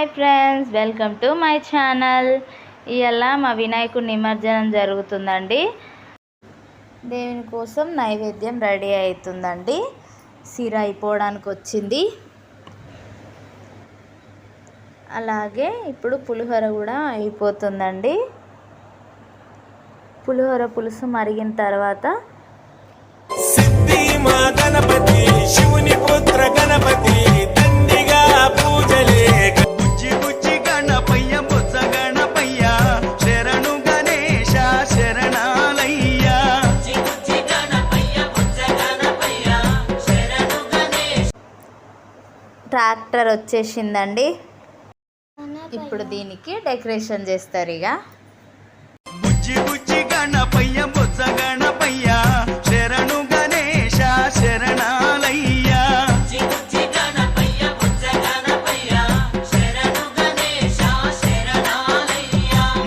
Hi friends, welcome to my channel. ఇవాళ మా వినాయకుడి నిమజ్జనం జరుగుతుందండి. దేవుని కోసం నైవేద్యం రెడీ అవుతుందండి. సిర అయిపోవడానికి వచ్చింది. అలాగే ఇప్పుడు పులిహోర కూడా అయిపోతుందండి. పులిహోర పులుసు మరిగిన తర్వాత సిద్ధి మా గణపతి శివుని పుత్ర గణపతి తండ్రిగా పూజలే బుజ్జి బుజ్జి గణపయ్య బుజ్జ గణపయ్య శరణు గణేశ శరణాలయ్య ట్రాక్టర్ వచ్చేసిందండి. ఇప్పుడు దీనికి డెకరేషన్ చేస్తారు. ఇక బుజ్జి బుజ్జి గణపయ్య బుజ్జ గణపయ్య శరణు గణేశ శరణాలయ్య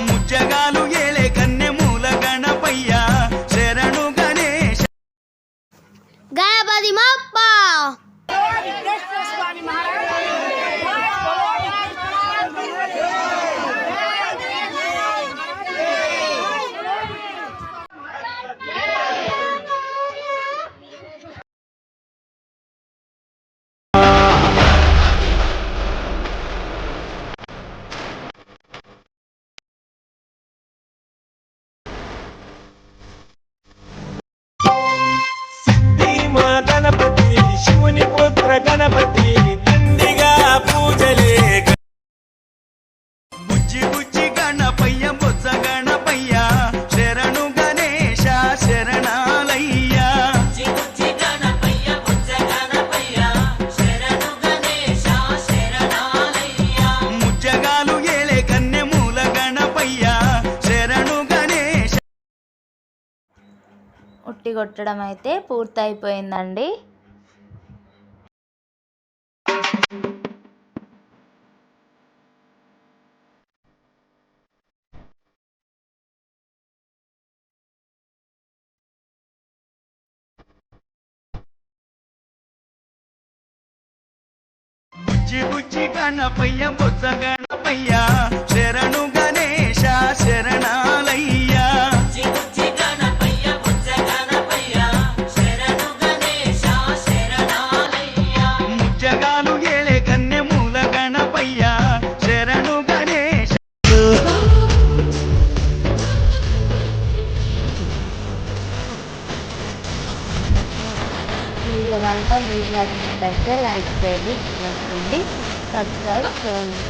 ముజ్జగాలు ఏలే కన్నె మూల గణపయ్య శరణు గణేశ గణపతి మప్ప మా గణపతి శివుని పుత్ర గణపతి తండ్రిగా పూజలే బుజ్జి బుజ్జి గణపయ్య బుజ్జ గణపయ్య శరణు గణేశ శరణాలయ్య ముజ్జగాలు ఏలే కన్నె మూల గణపయ్య శరణు గణేశ ఉట్టి కొట్టడం అయితే పూర్తయిపోయిందండి. బుజ్జి బుజ్జి గణపయ్య బుజ్జ గణపయ్య శరణు గణేశ శరణాలయ్య ముజ్జగాలు ఏలే కన్నె మూల గణపయ్య శరణు గణేశ వీడియో కనుక మీకు నచ్చినట్లయితే లైక్ చేయండి, సబ్స్క్రైబ్ చేయండి.